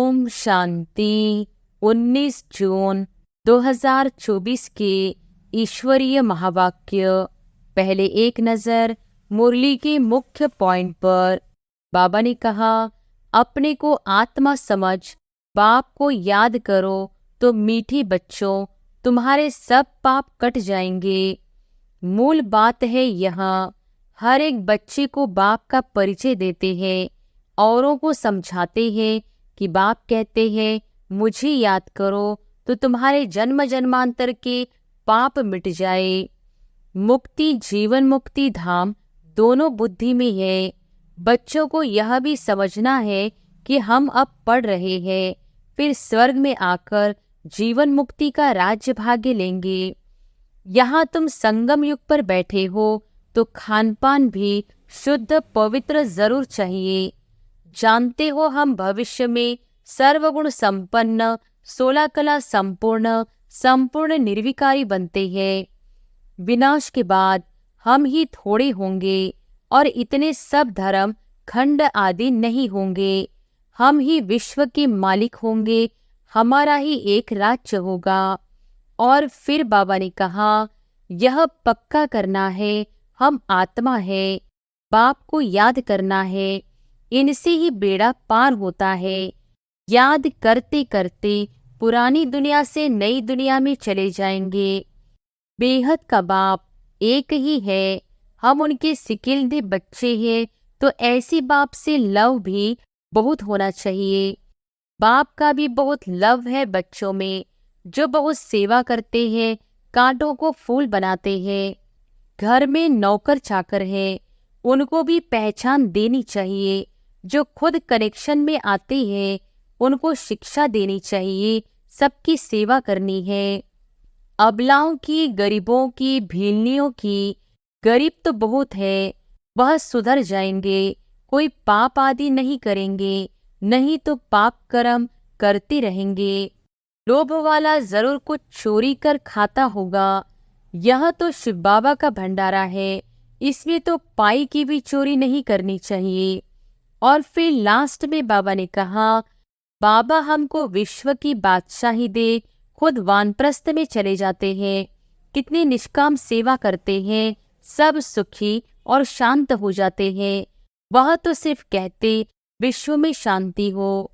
ओम शांति। 19 जून 2024 के ईश्वरीय महावाक्य। पहले एक नज़र मुरली के मुख्य पॉइंट पर। बाबा ने कहा, अपने को आत्मा समझ बाप को याद करो तो मीठे बच्चों तुम्हारे सब पाप कट जाएंगे। मूल बात है यहाँ हर एक बच्चे को बाप का परिचय देते हैं, औरों को समझाते हैं कि बाप कहते हैं मुझे याद करो तो तुम्हारे जन्म जन्मांतर के पाप मिट जाए। मुक्ति जीवन मुक्ति धाम दोनों बुद्धि में है। बच्चों को यह भी समझना है कि हम अब पढ़ रहे हैं, फिर स्वर्ग में आकर जीवन मुक्ति का राज्य भाग्य लेंगे। यहाँ तुम संगम युग पर बैठे हो तो खान पान भी शुद्ध पवित्र जरूर चाहिए। जानते हो हम भविष्य में सर्वगुण संपन्न 16 कला संपूर्ण निर्विकारी बनते हैं। विनाश के बाद हम ही थोड़े होंगे और इतने सब धर्म खंड आदि नहीं होंगे। हम ही विश्व के मालिक होंगे, हमारा ही एक राज्य होगा। और फिर बाबा ने कहा, यह पक्का करना है हम आत्मा है, बाप को याद करना है, इनसे ही बेड़ा पार होता है। याद करते करते पुरानी दुनिया से नई दुनिया में चले जाएंगे। बेहद का बाप एक ही है, हम उनके सिकिलदे बच्चे हैं, तो ऐसी बाप से लव भी बहुत होना चाहिए। बाप का भी बहुत लव है बच्चों में, जो बहुत सेवा करते हैं, कांटों को फूल बनाते हैं। घर में नौकर चाकर है, उनको भी पहचान देनी चाहिए। जो खुद कनेक्शन में आते हैं उनको शिक्षा देनी चाहिए, सबकी सेवा करनी है। अबलाओं की, गरीबों की, भीलनियों की, गरीब तो बहुत है, वह सुधर जाएंगे, कोई पाप आदि नहीं करेंगे, नहीं तो पाप कर्म करते रहेंगे। लोभ वाला जरूर कुछ चोरी कर खाता होगा। यह तो शिव बाबा का भंडारा है, इसमें तो पाई की भी चोरी नहीं करनी चाहिए। और फिर लास्ट में बाबा ने कहा, बाबा हमको विश्व की बादशाही दे, खुद वानप्रस्थ में चले जाते हैं, कितनी निष्काम सेवा करते हैं, सब सुखी और शांत हो जाते हैं। वह तो सिर्फ कहते विश्व में शांति हो।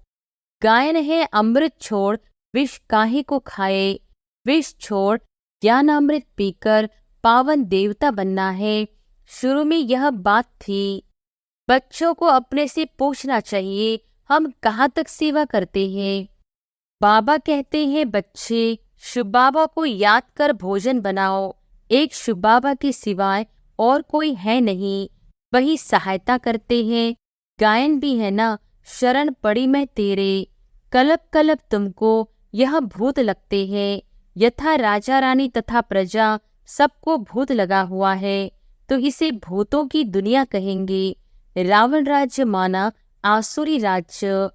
गायन है अमृत छोड़ विष काहे को खाए, विष छोड़ ज्ञान अमृत पीकर पावन देवता बनना है। शुरू में यह बात थी। बच्चों को अपने से पूछना चाहिए हम कहाँ तक सेवा करते हैं। बाबा कहते हैं बच्चे शिव बाबा को याद कर भोजन बनाओ। एक शिव बाबा के सिवाय और कोई है नहीं, वही सहायता करते हैं। गायन भी है ना, शरण पड़ी मैं तेरे, कलप कलप तुमको यह भूत लगते हैं। यथा राजा रानी तथा प्रजा सबको भूत लगा हुआ है, तो इसे भूतों की दुनिया कहेंगे। रावण राज्य माना आसुरी राज्य।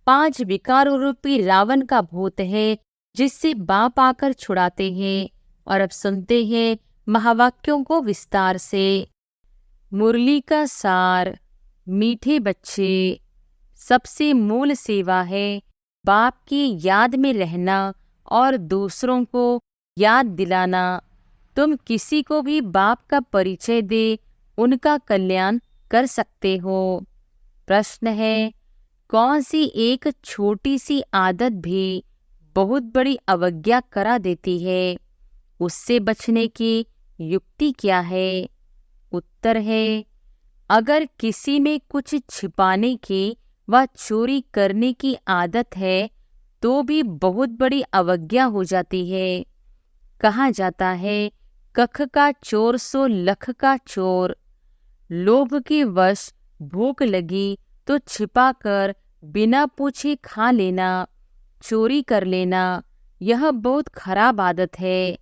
5 विकारों रूपी रावण का भूत है, जिससे बाप आकर छुड़ाते हैं। और अब सुनते हैं महावाक्यों को विस्तार से। मुरली का सार। मीठे बच्चे, सबसे मूल सेवा है बाप की याद में रहना और दूसरों को याद दिलाना। तुम किसी को भी बाप का परिचय दे, उनका कल्याण कर सकते हो। प्रश्न है, कौन सी एक छोटी सी आदत भी बहुत बड़ी अवज्ञा करा देती है? उससे बचने की युक्ति क्या है? उत्तर है, अगर किसी में कुछ छिपाने की व चोरी करने की आदत है तो भी बहुत बड़ी अवज्ञा हो जाती है। कहा जाता है, कख का चोर सो लख का चोर। लोभ के वश भूख लगी तो छिपा कर बिना पूछे खा लेना, चोरी कर लेना, यह बहुत खराब आदत है।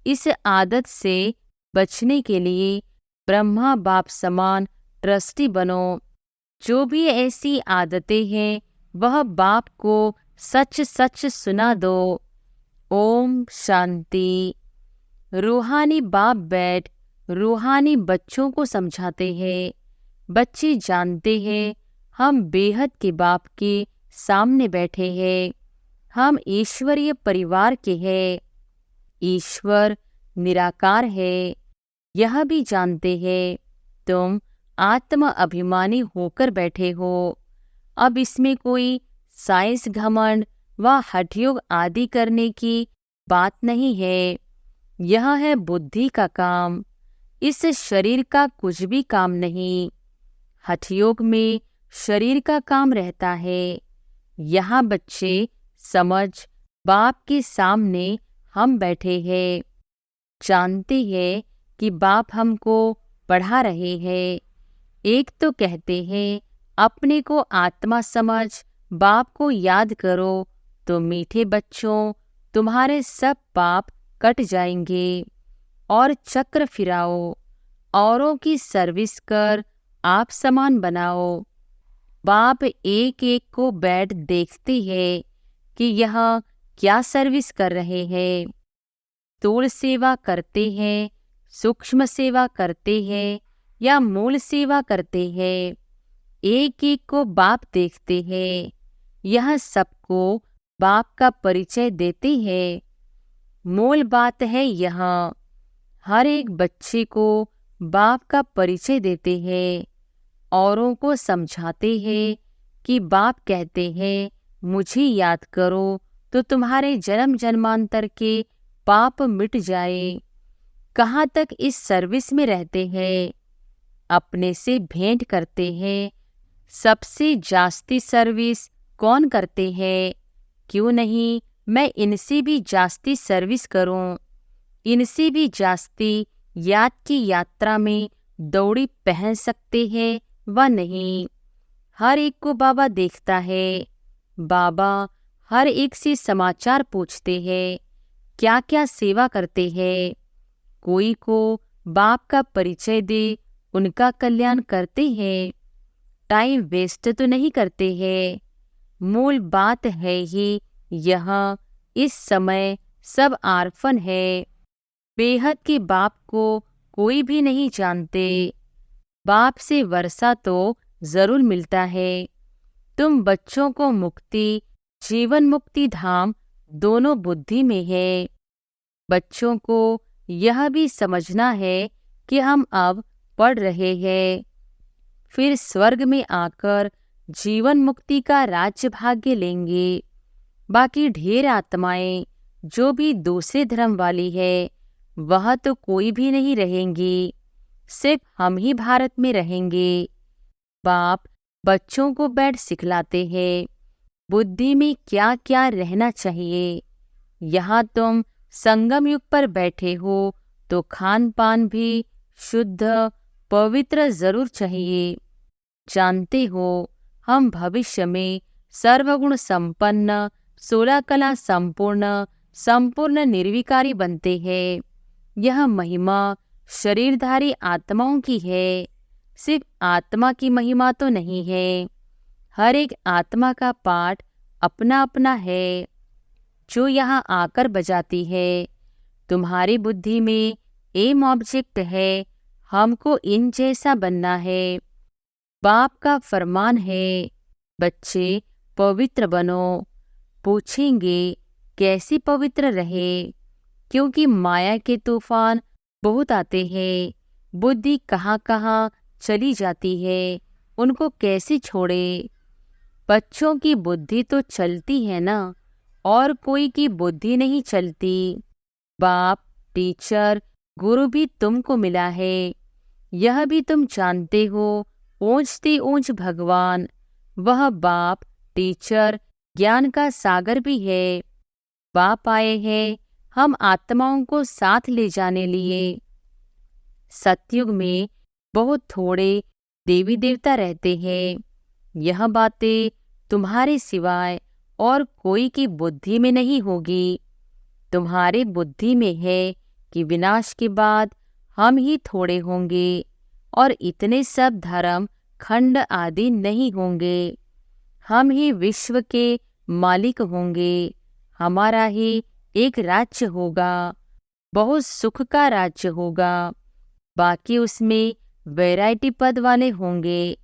इस आदत से बचने के लिए ब्रह्मा बाप समान ट्रस्टी बनो। जो भी ऐसी आदतें हैं वह बाप को सच सच सुना दो। ओम शांति। रूहानी बाप बैठ रूहानी बच्चों को समझाते हैं। बच्चे जानते हैं हम बेहद के बाप के सामने बैठे हैं। हम ईश्वरीय परिवार के हैं। ईश्वर निराकार है, यह भी जानते हैं। तुम आत्म अभिमानी होकर बैठे हो। अब इसमें कोई साइंस घमंड व हठयोग आदि करने की बात नहीं है। यह है बुद्धि का काम, इस शरीर का कुछ भी काम नहीं। हठयोग में शरीर का काम रहता है। यहाँ बच्चे समझ, बाप के सामने हम बैठे हैं, जानते हैं कि बाप हमको पढ़ा रहे हैं। एक तो कहते हैं अपने को आत्मा समझ, बाप को याद करो तो मीठे बच्चों तुम्हारे सब पाप कट जाएंगे। और चक्र फिराओ, औरों की सर्विस कर आप समान बनाओ। बाप एक एक को बैठ देखते हैं कि यह क्या सर्विस कर रहे हैं। स्थूल सेवा करते हैं, सूक्ष्म सेवा करते हैं या मूल सेवा करते हैं। एक एक को बाप देखते हैं। यह सबको बाप का परिचय देते हैं। मूल बात है यह, हर एक बच्चे को बाप का परिचय देते हैं। औरों को समझाते हैं कि बाप कहते हैं मुझे याद करो तो तुम्हारे जन्म जन्मांतर के पाप मिट जाए। कहाँ तक इस सर्विस में रहते हैं, अपने से भेंट करते हैं। सबसे जास्ती सर्विस कौन करते हैं? क्यों नहीं मैं इनसे भी जास्ती सर्विस करूं, इनसे भी जास्ती याद की यात्रा में दौड़ी पहन सकते हैं व नहीं। हर एक को बाबा देखता है। बाबा हर एक से समाचार पूछते हैं, क्या क्या सेवा करते हैं। कोई को बाप का परिचय दे, उनका कल्याण करते हैं। टाइम वेस्ट तो नहीं करते हैं। मूल बात है ही यह, इस समय सब आर्फन है। बेहद के बाप को कोई भी नहीं जानते। बाप से वर्षा तो जरूर मिलता है। तुम बच्चों को मुक्ति, जीवन मुक्ति धाम दोनों बुद्धि में है। बच्चों को यह भी समझना है कि हम अब पढ़ रहे हैं, फिर स्वर्ग में आकर जीवन मुक्ति का राज्य भाग्य लेंगे। बाकी ढेर आत्माएं जो भी दूसरे धर्म वाली है, वह तो कोई भी नहीं रहेंगी, सिर्फ हम ही भारत में रहेंगे। बाप बच्चों को बैठ सिखलाते हैं बुद्धि में क्या क्या रहना चाहिए। यहाँ तुम संगम युग पर बैठे हो तो खान पान भी शुद्ध पवित्र जरूर चाहिए। जानते हो हम भविष्य में सर्वगुण संपन्न, 16 कला संपूर्ण निर्विकारी बनते हैं। यह महिमा शरीरधारी आत्माओं की है, सिर्फ आत्मा की महिमा तो नहीं है। हर एक आत्मा का पाठ अपना अपना है, जो यहाँ आकर बजाती है। तुम्हारी बुद्धि में एम ऑब्जेक्ट है, हमको इन जैसा बनना है। बाप का फरमान है, बच्चे पवित्र बनो। पूछेंगे कैसे पवित्र रहे, क्योंकि माया के तूफान बहुत आते हैं। बुद्धि कहाँ कहाँ चली जाती है, उनको कैसे छोड़े। बच्चों की बुद्धि तो चलती है ना, और कोई की बुद्धि नहीं चलती। बाप, टीचर, गुरु भी तुमको मिला है, यह भी तुम जानते हो। ऊंचते ऊंच भगवान, वह बाप, टीचर, ज्ञान का सागर भी है। बाप आए हैं हम आत्माओं को साथ ले जाने लिए। सतयुग में बहुत थोड़े देवी देवता रहते हैं। यह बातें तुम्हारे सिवाय और कोई की बुद्धि में नहीं होगी। तुम्हारे बुद्धि में है कि विनाश के बाद हम ही थोड़े होंगे और इतने सब धर्म खंड आदि नहीं होंगे। हम ही विश्व के मालिक होंगे। हमारा ही एक राज्य होगा, बहुत सुख का राज्य होगा। बाकी उसमें वैरायटी पद वाले होंगे।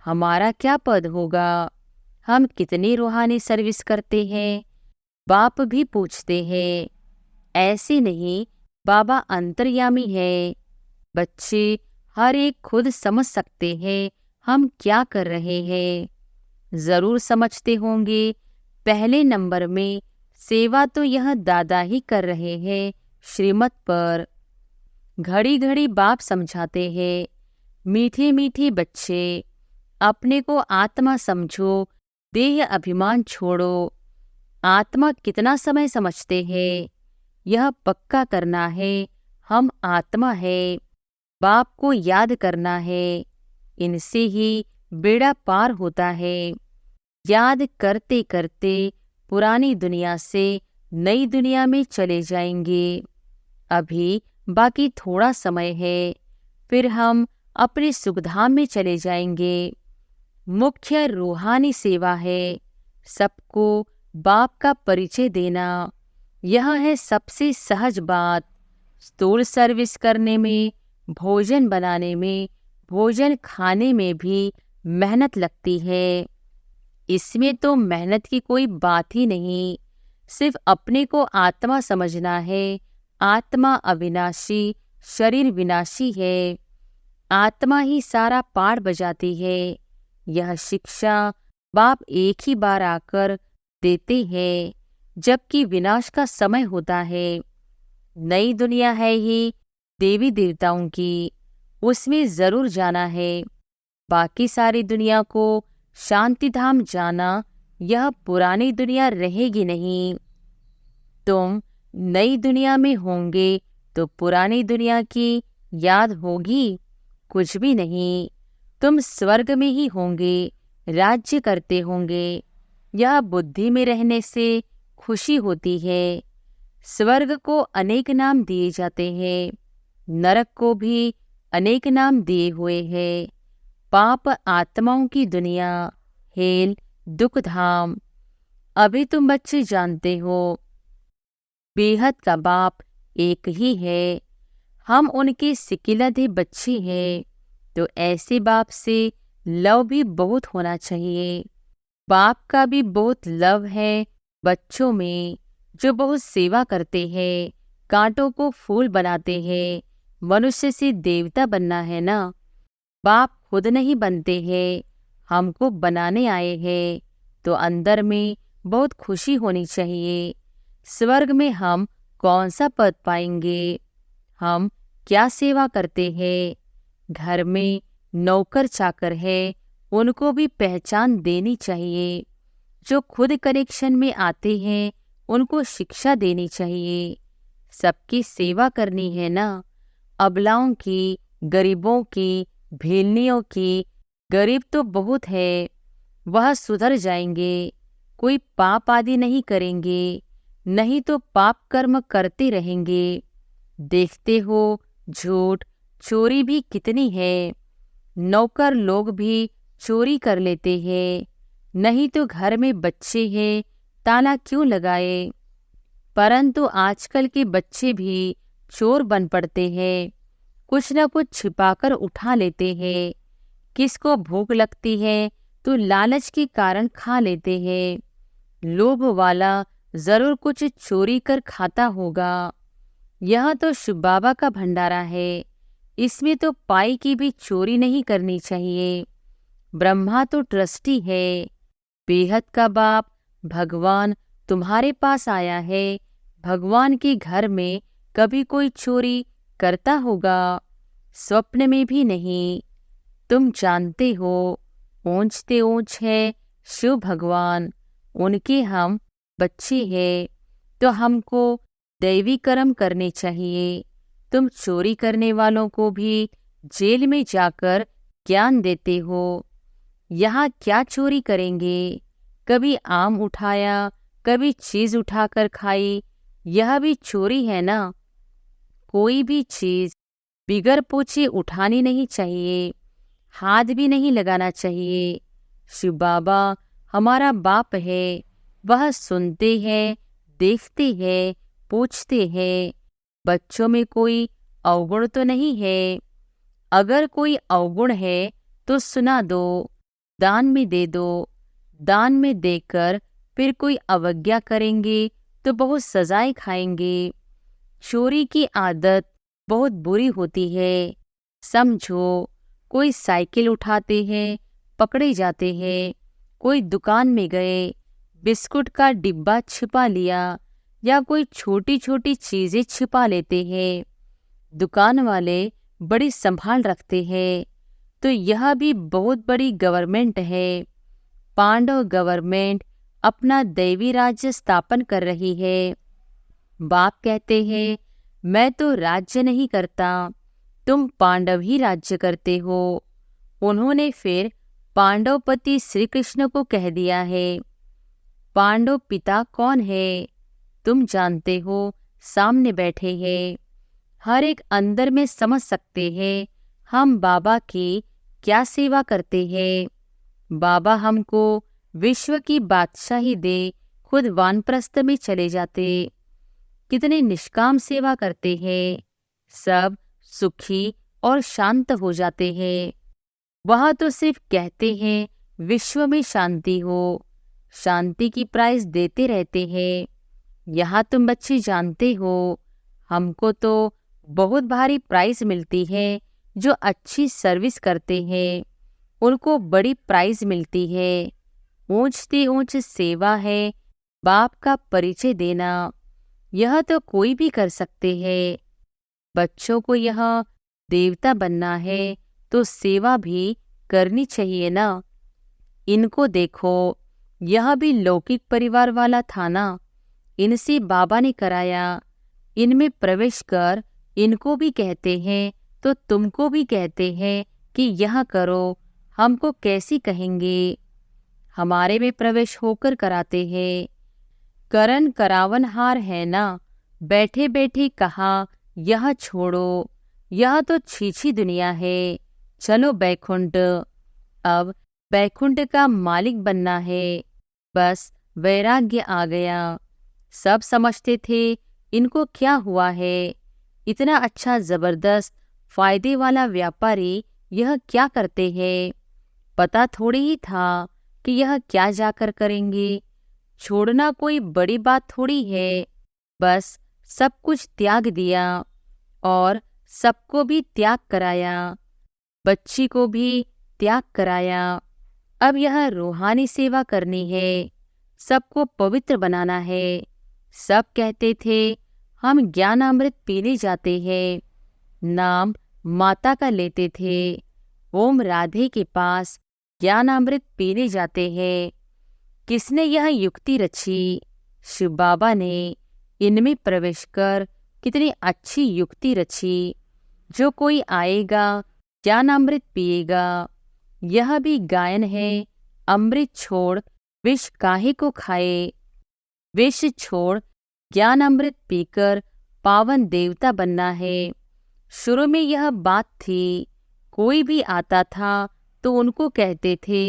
हमारा क्या पद होगा? हम कितनी रूहानी सर्विस करते हैं? बाप भी पूछते हैं। ऐसे नहीं, बाबा अंतर्यामी है। बच्चे हर एक खुद समझ सकते हैं हम क्या कर रहे हैं। जरूर समझते होंगे। पहले नंबर में सेवा तो यह दादा ही कर रहे हैं श्रीमत पर। घड़ी घड़ी बाप समझाते हैं, मीठे मीठे बच्चे, अपने को आत्मा समझो, देह अभिमान छोड़ो। आत्मा कितना समय समझते हैं? यह पक्का करना है, हम आत्मा है। बाप को याद करना है, इनसे ही बेड़ा पार होता है। याद करते करते पुरानी दुनिया से नई दुनिया में चले जाएंगे। अभी बाकी थोड़ा समय है, फिर हम अपने सुखधाम में चले जाएंगे। मुख्य रूहानी सेवा है सबको बाप का परिचय देना। यह है सबसे सहज बात। स्टोर सर्विस करने में, भोजन बनाने में, भोजन खाने में भी मेहनत लगती है। इसमें तो मेहनत की कोई बात ही नहीं। सिर्फ अपने को आत्मा समझना है। आत्मा अविनाशी, शरीर विनाशी है। आत्मा ही सारा पाठ बजाती है। यह शिक्षा बाप एक ही बार आकर देते हैं, जबकि विनाश का समय होता है। नई दुनिया है ही देवी देवताओं की, उसमें जरूर जाना है। बाकी सारी दुनिया को शांति धाम जाना, यह पुरानी दुनिया रहेगी नहीं। तुम नई दुनिया में होंगे तो पुरानी दुनिया की याद होगी? कुछ भी नहीं। तुम स्वर्ग में ही होंगे, राज्य करते होंगे। यह बुद्धि में रहने से खुशी होती है। स्वर्ग को अनेक नाम दिए जाते हैं, नरक को भी अनेक नाम दिए हुए हैं। पाप आत्माओं की दुनिया, हेल, दुख धाम। अभी तुम बच्चे जानते हो, बेहद का बाप एक ही है। हम उनके सिकिलधे बच्चे हैं, तो ऐसे बाप से लव भी बहुत होना चाहिए। बाप का भी बहुत लव है बच्चों में, जो बहुत सेवा करते हैं, कांटों को फूल बनाते हैं। मनुष्य से देवता बनना है ना। बाप खुद नहीं बनते हैं, हमको बनाने आए हैं, तो अंदर में बहुत खुशी होनी चाहिए। स्वर्ग में हम कौन सा पद पाएंगे? हम क्या सेवा करते हैं? घर में नौकर चाकर है, उनको भी पहचान देनी चाहिए। जो खुद कनेक्शन में आते हैं, उनको शिक्षा देनी चाहिए। सबकी सेवा करनी है ना। अबलाओं की, गरीबों की, भेलनियों की। गरीब तो बहुत है, वह सुधर जाएंगे। कोई पाप आदि नहीं करेंगे, नहीं तो पाप कर्म करते रहेंगे। देखते हो झूठ चोरी भी कितनी है। नौकर लोग भी चोरी कर लेते हैं, नहीं तो घर में बच्चे हैं, ताला क्यों लगाए? परंतु आजकल के बच्चे भी चोर बन पड़ते हैं, कुछ न कुछ छिपाकर उठा लेते हैं। किसको भूख लगती है तो लालच के कारण खा लेते हैं। लोभ वाला जरूर कुछ चोरी कर खाता होगा। यह तो शिव बाबा का भंडारा है, इसमें तो पाई की भी चोरी नहीं करनी चाहिए। ब्रह्मा तो ट्रस्टी है। बेहद का बाप भगवान तुम्हारे पास आया है। भगवान के घर में कभी कोई चोरी करता होगा? स्वप्न में भी नहीं। तुम जानते हो, ऊंचते ऊंच है शिव भगवान, उनके हम बच्चे हैं, तो हमको दैवी कर्म करने चाहिए। तुम चोरी करने वालों को भी जेल में जाकर ज्ञान देते हो। यहाँ क्या चोरी करेंगे? कभी आम उठाया, कभी चीज उठाकर खाई, यह भी चोरी है ना। कोई भी चीज बिगर पूछे उठानी नहीं चाहिए, हाथ भी नहीं लगाना चाहिए। शिव बाबा हमारा बाप है, वह सुनते हैं, देखते हैं, पूछते हैं। बच्चों में कोई अवगुण तो नहीं है। अगर कोई अवगुण है तो सुना दो, दान में दे दो। दान में देकर फिर कोई अवज्ञा करेंगे तो बहुत सजाएं खाएंगे। चोरी की आदत बहुत बुरी होती है। समझो, कोई साइकिल उठाते हैं, पकड़े जाते हैं। कोई दुकान में गए, बिस्कुट का डिब्बा छिपा लिया, या कोई छोटी छोटी चीजें छिपा लेते हैं। दुकान वाले बड़ी संभाल रखते हैं। तो यह भी बहुत बड़ी गवर्नमेंट है। पांडव गवर्नमेंट अपना दैवी राज्य स्थापन कर रही है। बाप कहते हैं, मैं तो राज्य नहीं करता, तुम पांडव ही राज्य करते हो। उन्होंने फिर पांडवपति श्री कृष्ण को कह दिया है। पांडव पिता कौन है तुम जानते हो, सामने बैठे हैं। हर एक अंदर में समझ सकते हैं हम बाबा की क्या सेवा करते हैं। बाबा हमको विश्व की बादशाही दे, खुद वानप्रस्थ में चले जाते। कितने निष्काम सेवा करते हैं। सब सुखी और शांत हो जाते हैं। वह तो सिर्फ कहते हैं विश्व में शांति हो, शांति की प्राइस देते रहते हैं। यहाँ तुम बच्चे जानते हो, हमको तो बहुत भारी प्राइस मिलती है। जो अच्छी सर्विस करते हैं उनको बड़ी प्राइस मिलती है। ऊंच से ऊंच सेवा है बाप का परिचय देना। यह तो कोई भी कर सकते हैं। बच्चों को यह देवता बनना है तो सेवा भी करनी चाहिए ना। इनको देखो, यह भी लौकिक परिवार वाला था ना। इनसे बाबा ने कराया। इनमें प्रवेश कर इनको भी कहते हैं तो तुमको भी कहते हैं कि यह करो। हमको कैसी कहेंगे? हमारे में प्रवेश होकर कराते हैं। करण करावनहार है ना। बैठे बैठे कहा यह छोड़ो, यह तो छीछी दुनिया है, चलो बैकुंठ। अब बैकुंठ का मालिक बनना है। बस वैराग्य आ गया। सब समझते थे इनको क्या हुआ है। इतना अच्छा जबरदस्त फायदे वाला व्यापारी यह क्या करते हैं। पता थोड़ी ही था कि यह क्या जाकर करेंगे। छोड़ना कोई बड़ी बात थोड़ी है। बस सब कुछ त्याग दिया और सबको भी त्याग कराया। बच्ची को भी त्याग कराया। अब यह रूहानी सेवा करनी है, सबको पवित्र बनाना है। सब कहते थे हम ज्ञान अमृत पीने जाते हैं। नाम माता का लेते थे। ओम राधे के पास ज्ञान अमृत पीने जाते हैं। किसने यह युक्ति रची? शिव बाबा ने इनमें प्रवेश कर कितनी अच्छी युक्ति रची। जो कोई आएगा ज्ञान अमृत पिएगा। यह भी गायन है, अमृत छोड़ विष काहे को खाए। विष छोड़ ज्ञान अमृत पीकर पावन देवता बनना है। शुरू में यह बात थी, कोई भी आता था तो उनको कहते थे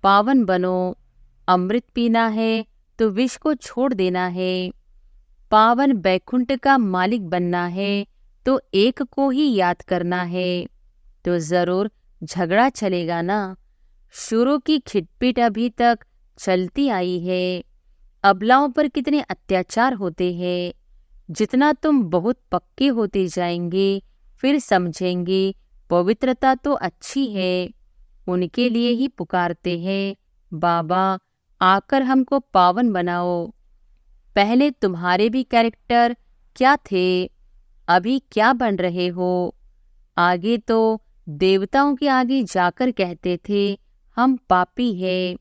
पावन बनो। अमृत पीना है तो विष को छोड़ देना है। पावन बैकुंठ का मालिक बनना है तो एक को ही याद करना है। तो जरूर झगड़ा चलेगा ना। शुरू की खिटपिट अभी तक चलती आई है। अबलाओं पर कितने अत्याचार होते हैं। जितना तुम बहुत पक्के होते जाएंगे फिर समझेंगे पवित्रता तो अच्छी है। उनके लिए ही पुकारते हैं, बाबा आकर हमको पावन बनाओ। पहले तुम्हारे भी कैरेक्टर क्या थे, अभी क्या बन रहे हो? आगे तो देवताओं के आगे जाकर कहते थे हम पापी हैं।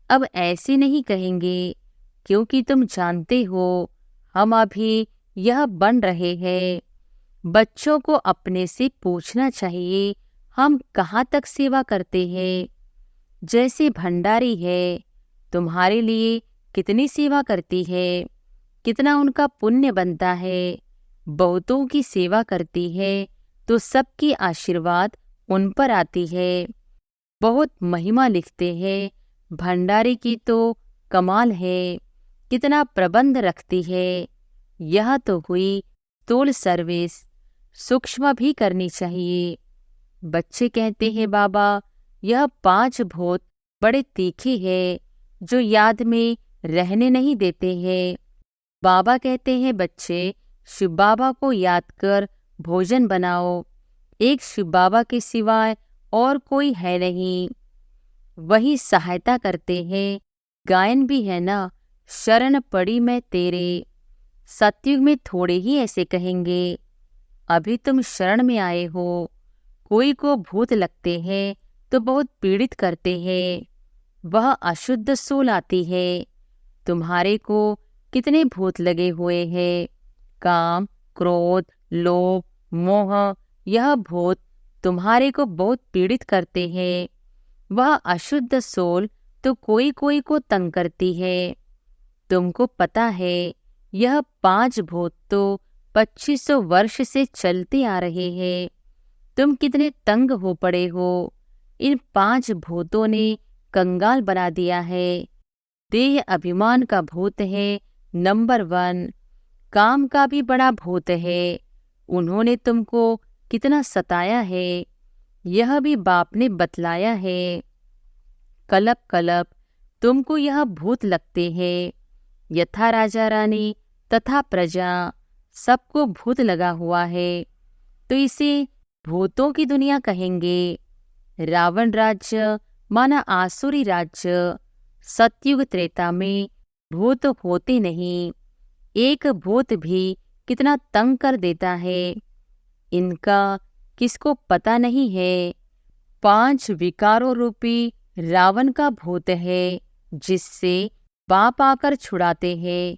अब ऐसे नहीं कहेंगे, क्योंकि तुम जानते हो हम अभी यह बन रहे हैं। बच्चों को अपने से पूछना चाहिए हम कहाँ तक सेवा करते हैं। जैसे भंडारी है, तुम्हारे लिए कितनी सेवा करती है, कितना उनका पुण्य बनता है। बहुतों की सेवा करती है तो सबकी आशीर्वाद उन पर आती है। बहुत महिमा लिखते हैं। भंडारी की तो कमाल है, कितना प्रबंध रखती है। यह तो हुई स्थूल सर्विस, सूक्ष्म भी करनी चाहिए। बच्चे कहते हैं बाबा यह 5 भूत बड़े तीखे हैं, जो याद में रहने नहीं देते हैं। बाबा कहते हैं, बच्चे शिव बाबा को याद कर भोजन बनाओ। एक शिव बाबा के सिवाय और कोई है नहीं, वही सहायता करते हैं। गायन भी है ना, शरण पड़ी मैं तेरे। सतयुग में थोड़े ही ऐसे कहेंगे। अभी तुम शरण में आए हो। कोई को भूत लगते हैं तो बहुत पीड़ित करते हैं, वह अशुद्ध सोल आती है। तुम्हारे को कितने भूत लगे हुए हैं, काम, क्रोध, लोभ, मोह। यह भूत तुम्हारे को बहुत पीड़ित करते हैं। वह अशुद्ध सोल तो कोई कोई को तंग करती है। तुमको पता है, यह 5 भूत तो 2500 वर्ष से चलते आ रहे हैं। तुम कितने तंग हो पड़े हो। इन 5 भूतों ने कंगाल बना दिया है। देह अभिमान का भूत है नंबर 1। काम का भी बड़ा भूत है। उन्होंने तुमको कितना सताया है, यह भी बाप ने बतलाया है। कलप कलप तुमको यह भूत लगते हैं। यथा राजा रानी तथा प्रजा सबको भूत लगा हुआ है, तो इसे भूतों की दुनिया कहेंगे। रावण राज्य माना आसुरी राज्य। सतयुग त्रेता में भूत होते नहीं। एक भूत भी कितना तंग कर देता है, इनका किसको पता नहीं है। 5 विकारों रूपी रावण का भूत है, जिससे बाप आकर छुड़ाते हैं।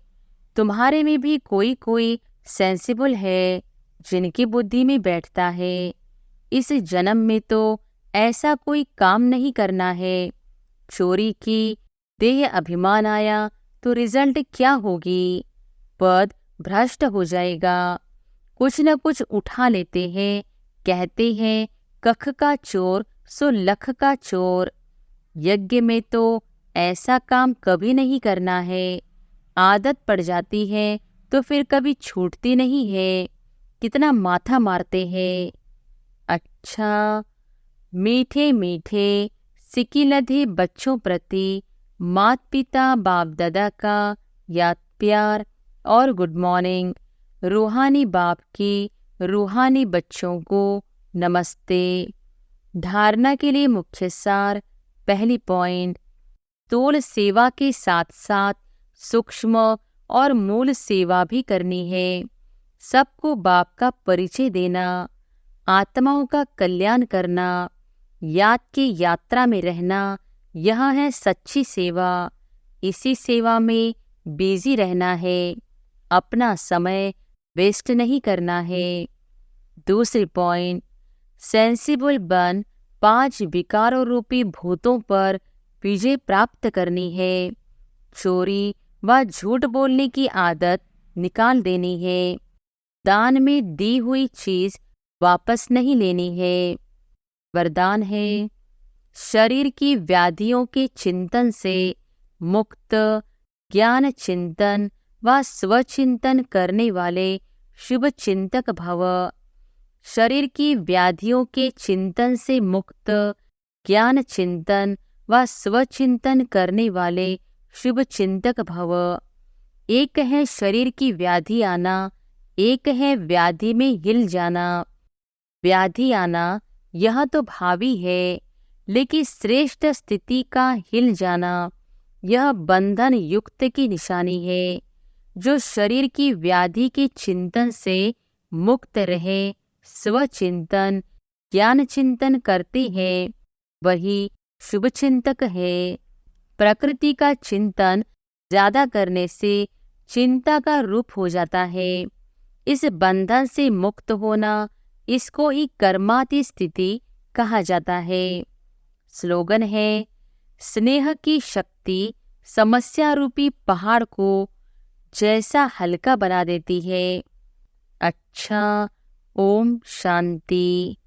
तुम्हारे में भी कोई कोई सेंसिबल है, जिनकी बुद्धि में बैठता है। इस जन्म में तो ऐसा कोई काम नहीं करना है। चोरी की, देह अभिमान आया तो रिजल्ट क्या होगी? पद भ्रष्ट हो जाएगा। कुछ न कुछ उठा लेते हैं, कहते हैं कख का चोर सो लख का चोर। यज्ञ में तो ऐसा काम कभी नहीं करना है। आदत पड़ जाती है तो फिर कभी छूटती नहीं है। कितना माथा मारते हैं। अच्छा, मीठे मीठे सिकिलधे बच्चों प्रति मात पिता बाप दादा का याद प्यार और गुड मॉर्निंग। रूहानी बाप की रूहानी बच्चों को नमस्ते। धारणा के लिए मुख्य सार। पहली पॉइंट, स्थूल सेवा के साथ साथ सूक्ष्म और मूल सेवा भी करनी है। सबको बाप का परिचय देना, आत्माओं का कल्याण करना, याद की यात्रा में रहना, यह है सच्ची सेवा। इसी सेवा में बिजी रहना है, अपना समय वेस्ट नहीं करना है। दूसरी पॉइंट, सेंसिबल बन 5 विकारों रूपी भूतों पर विजय प्राप्त करनी है। चोरी व झूठ बोलने की आदत निकाल देनी है। दान में दी हुई चीज वापस नहीं लेनी है। वरदान है, शरीर की व्याधियों के चिंतन से मुक्त, ज्ञान चिंतन व स्वचिंतन करने वाले शुभ चिंतक भव। शरीर की व्याधियों के चिंतन से मुक्त, ज्ञान चिंतन व स्वचिंतन करने वाले शुभ चिंतक भव। एक है शरीर की व्याधि आना, एक है व्याधि में हिल जाना। व्याधि आना यह तो भावी है, लेकिन श्रेष्ठ स्थिति का हिल जाना यह बंधन युक्त की निशानी है। जो शरीर की व्याधि के चिंतन से मुक्त रहे, स्वचिंतन ज्ञान चिंतन करते हैं, वही शुभ चिंतक है। प्रकृति का चिंतन ज्यादा करने से चिंता का रूप हो जाता है। इस बंधन से मुक्त होना, इसको ही कर्माती स्थिति कहा जाता है। स्लोगन है, स्नेह की शक्ति समस्या रूपी पहाड़ को जैसा हल्का बना देती है। अच्छा, ओम शांति।